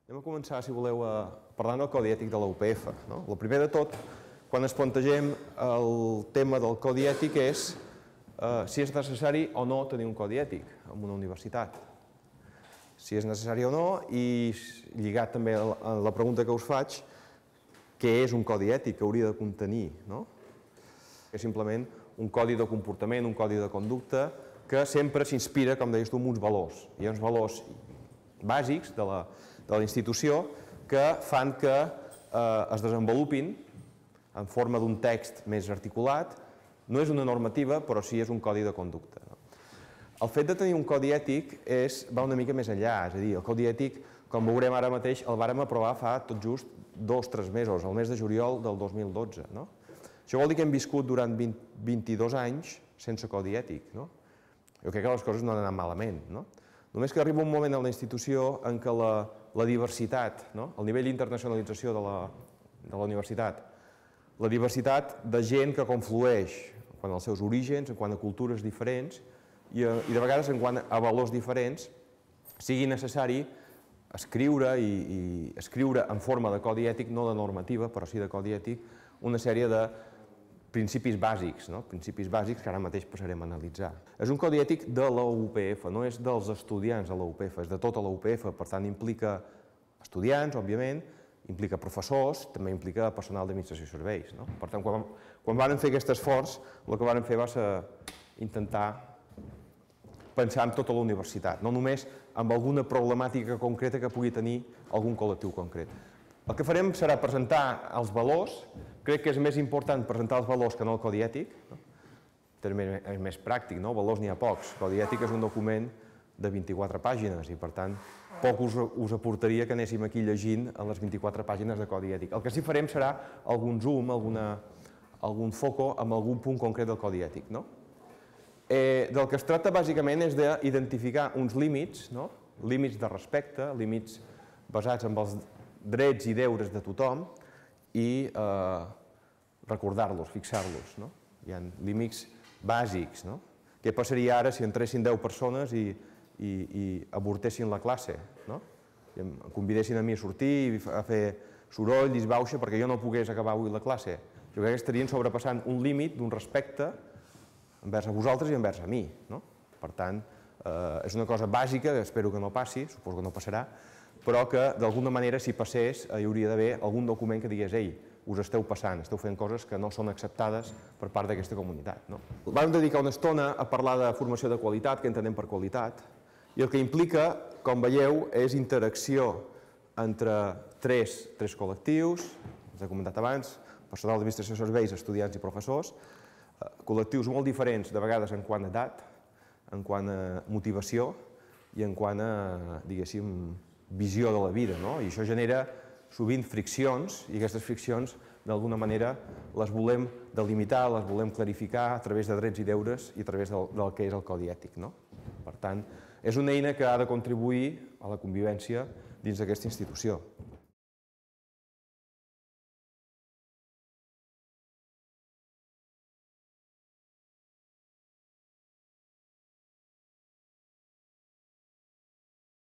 Anem a començar, si voleu, parlant del codi ètic de la UPF. El primer de tot, quan ens plantegem el tema del codi ètic és si és necessari o no tenir un codi ètic en una universitat. Si és necessari o no, i lligat també a la pregunta que us faig, què és un codi ètic que hauria de contenir? És simplement un codi de comportament, un codi de conducta, que sempre s'inspira, com deies tu, en uns valors. Hi ha uns valors bàsics de la institució que fan que es desenvolupin en forma d'un text més articulat. No és una normativa, però sí és un codi de conducta. El fet de tenir un codi ètic va una mica més enllà, és a dir, el codi ètic, com veurem ara mateix, el vàrem aprovar fa tot just 2 o 3 mesos, el mes de juliol del 2012. Això vol dir que hem viscut durant 22 anys sense codi ètic. Jo crec que les coses no han anat malament. Només que arriba un moment a la institució en què la diversitat, el nivell d'internacionalització de la universitat, la diversitat de gent que conflueix quant als seus orígens, quant a cultures diferents i de vegades quant a valors diferents, sigui necessari escriure i escriure en forma de codi ètic, no de normativa, però sí de codi ètic, una sèrie de principis bàsics, principis bàsics que ara mateix passarem a analitzar. És un codi ètic de la UPF, no és dels estudiants de la UPF, és de tota la UPF, per tant implica estudiants, òbviament, implica professors, també implica personal d'administració i serveis. Per tant, quan vam fer aquest esforç, el que vam fer va ser intentar pensar en tota la universitat, no només en alguna problemàtica concreta que pugui tenir algun col·lectiu concret. El que farem serà presentar els valors. Crec que és més important presentar els valors que no el codi ètic. És més pràctic, valors n'hi ha pocs. El codi ètic és un document de 24 pàgines i, per tant, poc us aportaria que anéssim aquí llegint a les 24 pàgines de codi ètic. El que sí farem serà algun zoom, algun foco amb algun punt concret del codi ètic. Del que es tracta, bàsicament, és d'identificar uns límits, límits de respecte, límits basats en els drets i deures de tothom i recordar-los, fixar-los. Hi ha límits bàsics. Què passaria ara si entressin 10 persones i avortessin la classe? Em convidessin a mi a sortir, a fer soroll, disbauxa, perquè jo no pogués acabar avui la classe. Jo crec que estarien sobrepassant un límit d'un respecte envers a vosaltres i envers a mi. Per tant, és una cosa bàsica, espero que no passi, suposo que no passarà, però que d'alguna manera, si passés, hi hauria d'haver algun document que digués «Ei, us esteu passant, esteu fent coses que no són acceptades per part d'aquesta comunitat». Vam dedicar una estona a parlar de formació de qualitat, què entenem per qualitat, i el que implica, com veieu, és interacció entre tres col·lectius, us he comentat abans, personal d'administració de serveis, estudiants i professors, col·lectius molt diferents, de vegades en quant a edat, en quant a motivació i en quant a, diguéssim, visió de la vida, i això genera sovint friccions i aquestes friccions d'alguna manera les volem delimitar, les volem clarificar a través de drets i deures i a través del que és el codi ètic. Per tant, és una eina que ha de contribuir a la convivència dins d'aquesta institució.